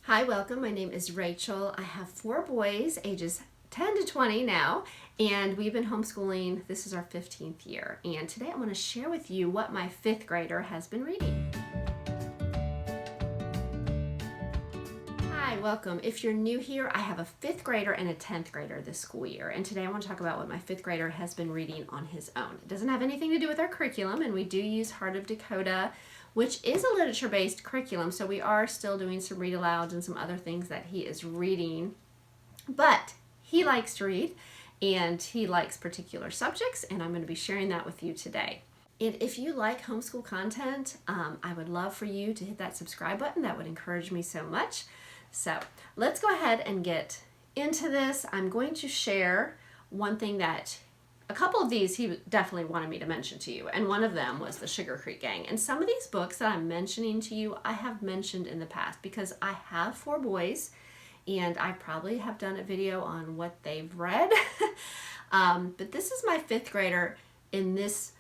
Hi, welcome. My name is Rachel. I have 4 boys, ages 10 to 20 now, and we've been homeschooling. This is our 15th year, and today I want to share with you what my 5th grader has been reading. Hi, welcome. If you're new here, I have a 5th grader and a 10th grader this school year, and today I want to talk about what my 5th grader has been reading on his own. It doesn't have anything to do with our curriculum, and we do use Heart of Dakota, which is a literature-based curriculum, so we are still doing some read-alouds and some other things that he is reading. But he likes to read, and he likes particular subjects, and I'm going to be sharing that with you today. And if you like homeschool content, I would love for you to hit that subscribe button. That would encourage me so much. So let's go ahead and get into this. I'm going to share one thing that a couple of these he definitely wanted me to mention to you, and one of them was the Sugar Creek Gang. And some of these books that I'm mentioning to you, I have mentioned in the past because I have 4 boys, and I probably have done a video on what they've read. But this is my 5th grader in this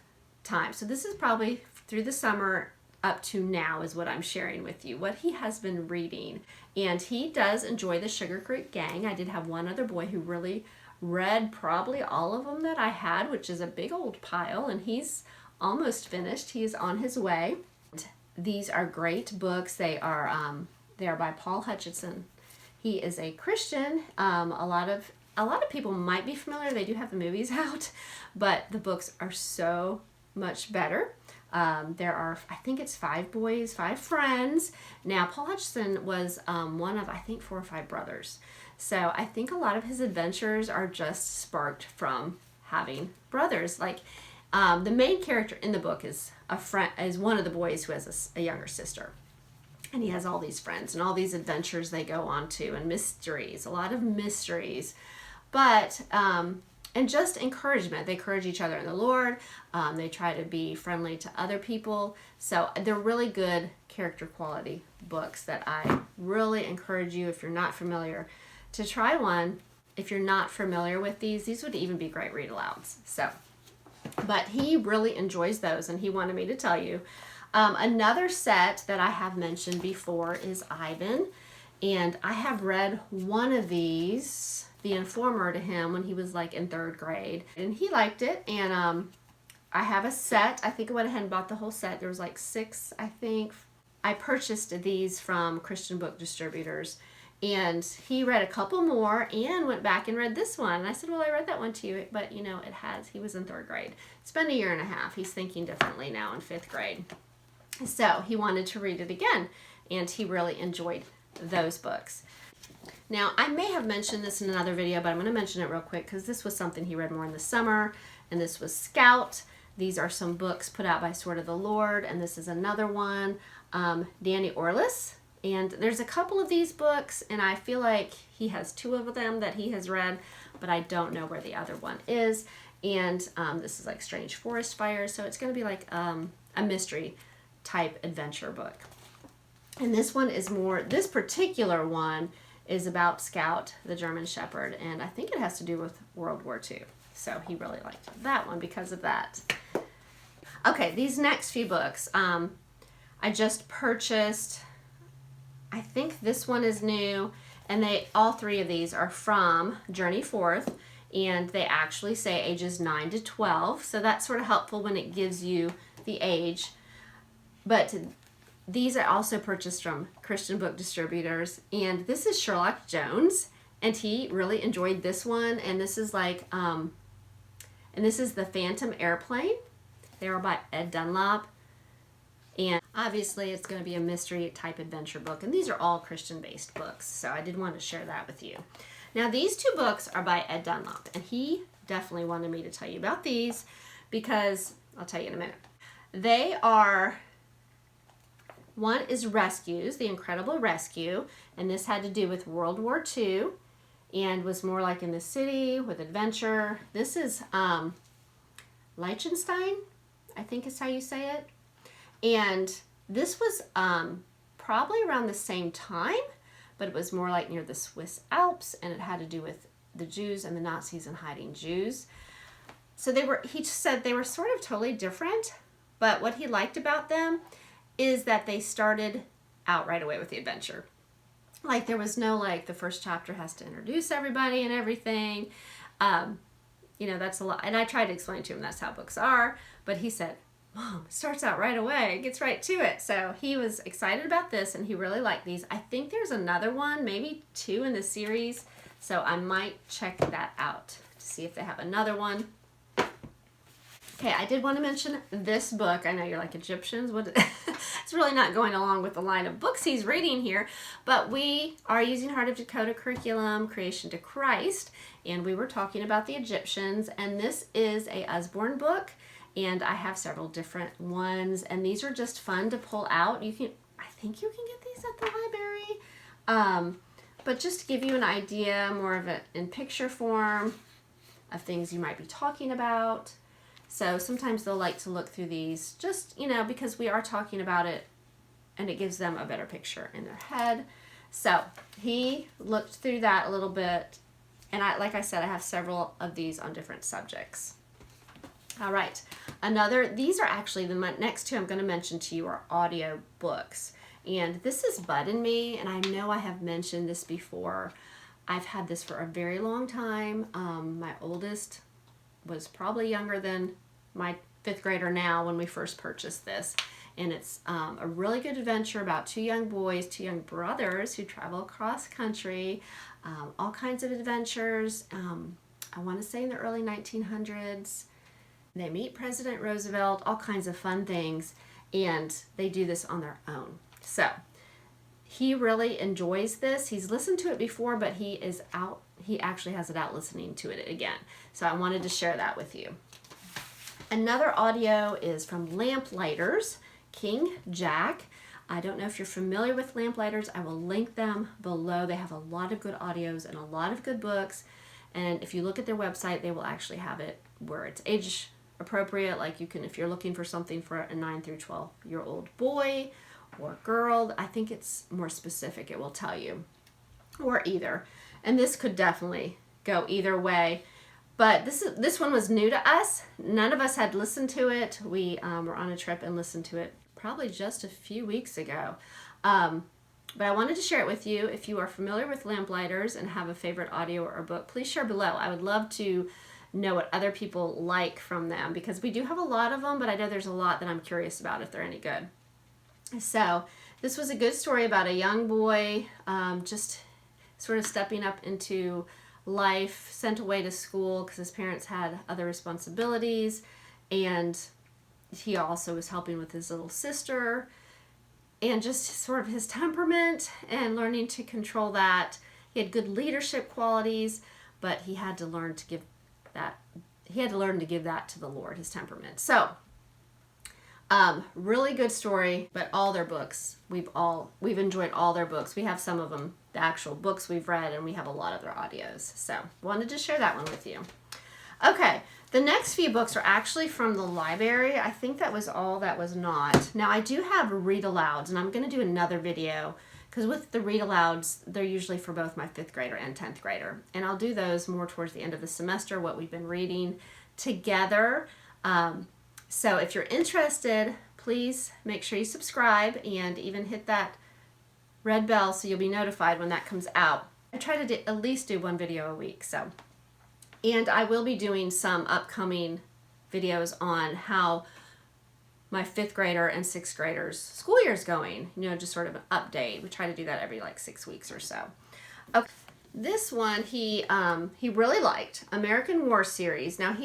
time. So this is probably through the summer up to now is what I'm sharing with you, what he has been reading. And he does enjoy the Sugar Creek Gang. I did have one other boy who really read probably all of them that I had, which is a big old pile, and he's almost finished. He is on his way. These are great books. They are by Paul Hutchinson. He is a Christian. A lot of people might be familiar. They do have the movies out, but the books are so much better. There are, I think it's 5 boys, 5 friends. Now, Paul Hutchinson was one of, I think, 4 or 5 brothers. So I think a lot of his adventures are just sparked from having brothers. Like the main character in the book is one of the boys who has a younger sister. And he has all these friends and all these adventures they go on to, and mysteries, a lot of mysteries. But and just encouragement. They encourage each other in the Lord. They try to be friendly to other people. So they're really good character quality books that I really encourage you, if you're not familiar, to try one. If you're not familiar with these would even be great read-alouds. So, but he really enjoys those, and he wanted me to tell you. Another set that I have mentioned before is Ivan, and I have read one of these, The Informer, to him when he was like in 3rd grade, and he liked it. And I have a set. I think I went ahead and bought the whole set. There was like 6, I think. I purchased these from Christian book distributors, and he read a couple more and went back and read this one. And I said, well, I read that one to you, but you know, he was in 3rd grade. It's been a year and a half. He's thinking differently now in 5th grade. So he wanted to read it again, and he really enjoyed those books. Now, I may have mentioned this in another video, but I'm going to mention it real quick because this was something he read more in the summer, and this was Scout. These are some books put out by Sword of the Lord, and this is another one, Danny Orlis. And there's a couple of these books, and I feel like he has 2 of them that he has read, but I don't know where the other one is. And this is like Strange Forest Fires, so it's going to be like a mystery type adventure book. And this one is more, this particular one is about Scout, the German Shepherd, and I think it has to do with World War II. So he really liked that one because of that. Okay, these next few books, I just purchased. I think this one is new, and all 3 of these are from Journey Forth, and they actually say ages 9 to 12, so that's sort of helpful when it gives you the age. But these I also purchased from Christian book distributors, and this is Sherlock Jones, and he really enjoyed this one. And this is like, and this is The Phantom Airplane. They are by Ed Dunlop, and obviously it's going to be a mystery type adventure book, and these are all Christian-based books, so I did want to share that with you. Now, these 2 books are by Ed Dunlop, and he definitely wanted me to tell you about these because I'll tell you in a minute. They are, one is Rescues, The Incredible Rescue, and this had to do with World War II and was more like in the city with adventure. This is Liechtenstein, I think is how you say it. And this was probably around the same time, but it was more like near the Swiss Alps, and it had to do with the Jews and the Nazis and hiding Jews. So he said they were sort of totally different, but what he liked about them is that they started out right away with the adventure. Like there was no like the first chapter has to introduce everybody and everything. That's a lot. And I tried to explain to him that's how books are, but he said, Mom, it starts out right away. It gets right to it. So he was excited about this and he really liked these. I think there's another one, maybe 2 in the series. So I might check that out to see if they have another one. Okay, I did want to mention this book. I know you're like, Egyptians? What? It's really not going along with the line of books he's reading here, but we are using Heart of Dakota curriculum, Creation to Christ, and we were talking about the Egyptians, and this is a Usborne book, and I have several different ones, and these are just fun to pull out. I think you can get these at the library, but just to give you an idea, more of it in picture form of things you might be talking about. So sometimes they'll like to look through these just, because we are talking about it and it gives them a better picture in their head. So he looked through that a little bit. And like I said, I have several of these on different subjects. All right. These are actually the next 2 I'm going to mention to you are audio books. And this is Bud and Me. And I know I have mentioned this before. I've had this for a very long time. My oldest was probably younger than my 5th grader now when we first purchased this. And it's a really good adventure about 2 young boys, 2 young brothers who travel across country, all kinds of adventures. I want to say in the early 1900s. They meet President Roosevelt, all kinds of fun things, and they do this on their own. So he really enjoys this. He's listened to it before, but he actually has it out listening to it again. So I wanted to share that with you. Another audio is from Lamplighters, King Jack. I don't know if you're familiar with Lamplighters. I will link them below. They have a lot of good audios and a lot of good books. And if you look at their website, they will actually have it where it's age appropriate. Like you can, if you're looking for something for a 9 through 12-year-old boy or girl, I think it's more specific. It will tell you. Or either. And this could definitely go either way. But this one was new to us. None of us had listened to it. We were on a trip and listened to it probably just a few weeks ago. But I wanted to share it with you. If you are familiar with Lamplighters and have a favorite audio or book, please share below. I would love to know what other people like from them because we do have a lot of them, but I know there's a lot that I'm curious about if they're any good. So this was a good story about a young boy just sort of stepping up into life, sent away to school because his parents had other responsibilities, and he also was helping with his little sister, and just sort of his temperament and learning to control that. He had good leadership qualities, but he had to learn to give that to the Lord, his temperament. So really good story, but all their books, we've enjoyed all their books. We have some of them, the actual books we've read, and we have a lot of their audios. So wanted to share that one with you. Okay, the next few books are actually from the library. I think that was all that was not. Now I do have read-alouds, and I'm going to do another video because with the read-alouds, they're usually for both my 5th grader and 10th grader. And I'll do those more towards the end of the semester, what we've been reading together. So if you're interested, please make sure you subscribe and even hit that red bell so you'll be notified when that comes out. I try to at least do 1 video a week. And I will be doing some upcoming videos on how my 5th grader and 6th graders school year is going. Just sort of an update. We try to do that every 6 weeks or so. Okay. This one he really liked, American War series. Now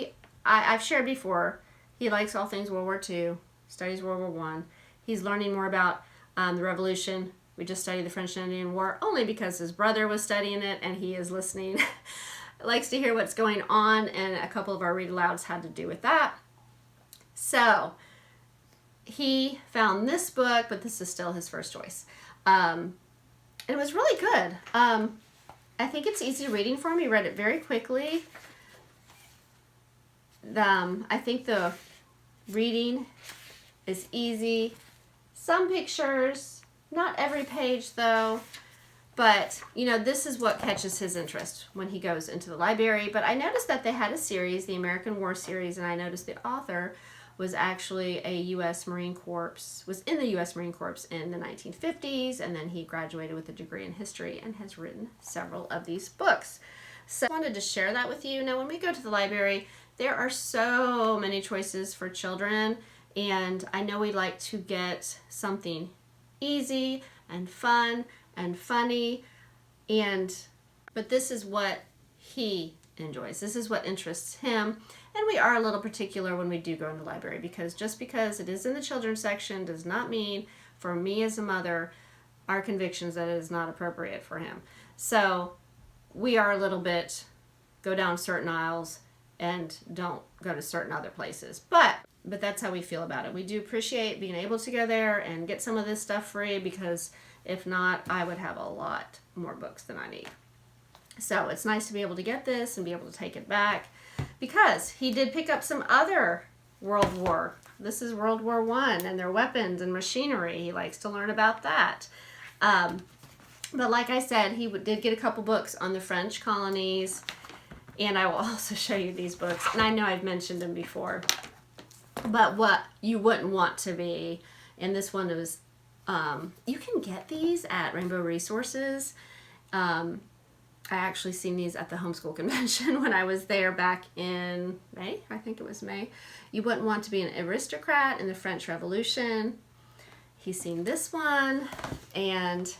I've shared before. He likes all things World War II, studies World War I. He's learning more about the Revolution. We just studied the French and Indian War only because his brother was studying it and he is listening. Likes to hear what's going on, and a couple of our read-alouds had to do with that. So he found this book, but this is still his first choice. It was really good. I think it's easy reading for him. He read it very quickly. I think the reading is easy. Some pictures, not every page though, but this is what catches his interest when he goes into the library. But I noticed that they had a series, the American War series, and I noticed the author was actually a U.S. Marine Corps, was in the U.S. Marine Corps in the 1950s, and then he graduated with a degree in history and has written several of these books. So I wanted to share that with you. Now, when we go to the library, there are so many choices for children, and I know we like to get something easy and fun and funny, but this is what he enjoys. This is what interests him. And we are a little particular when we do go in the library, because just because it is in the children's section does not mean, for me as a mother, our convictions that it is not appropriate for him. So we are a little bit, go down certain aisles and don't go to certain other places. But that's how we feel about it. We do appreciate being able to go there and get some of this stuff free, because if not, I would have a lot more books than I need. So it's nice to be able to get this and be able to take it back, because he did pick up some other World War. This is World War I and their weapons and machinery. He likes to learn about that. But like I said, he did get a couple books on the French colonies, and I will also show you these books. And I know I've mentioned them before, but what you wouldn't want to be, and this one was, you can get these at Rainbow Resources. I actually seen these at the Homeschool Convention when I was there back in May. I think it was May. You wouldn't want to be an aristocrat in the French Revolution. He's seen this one, and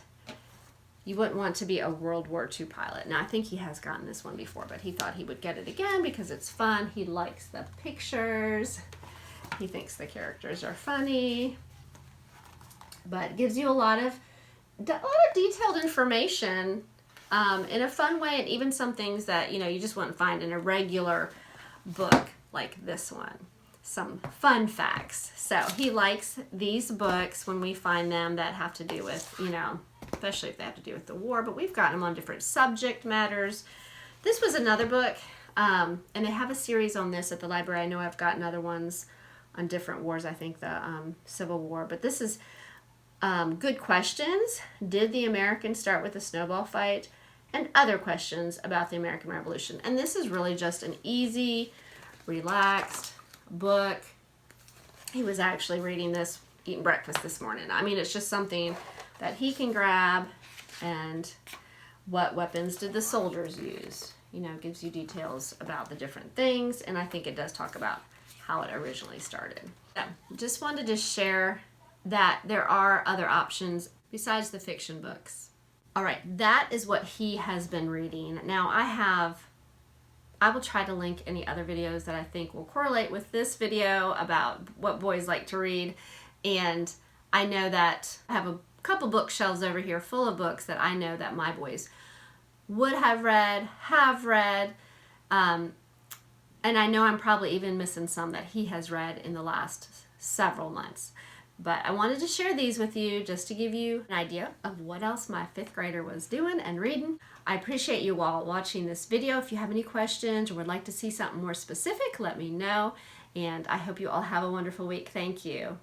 you wouldn't want to be a World War II pilot. Now, I think he has gotten this one before, but he thought he would get it again because it's fun. He likes the pictures. He thinks the characters are funny. But it gives you a lot of detailed information in a fun way, and even some things that, you just wouldn't find in a regular book like this one. Some fun facts. So he likes these books when we find them that have to do with, especially if they have to do with the war, but we've gotten them on different subject matters. This was another book, and they have a series on this at the library. I know I've gotten other ones on different wars, I think the Civil War, but this is good questions. Did the Americans start with a snowball fight? And other questions about the American Revolution. And this is really just an easy, relaxed book. He was actually reading this, eating breakfast this morning. I mean, it's just something that he can grab. And what weapons did the soldiers use? Gives you details about the different things. And I think it does talk about how it originally started. So, just wanted to share that there are other options besides the fiction books. All right, that is what he has been reading. Now I will try to link any other videos that I think will correlate with this video about what boys like to read. And I know that I have a couple bookshelves over here full of books that I know that my boys would have read, and I know I'm probably even missing some that he has read in the last several months. But I wanted to share these with you just to give you an idea of what else my 5th grader was doing and reading. I appreciate you all watching this video. If you have any questions or would like to see something more specific, let me know. And I hope you all have a wonderful week. Thank you.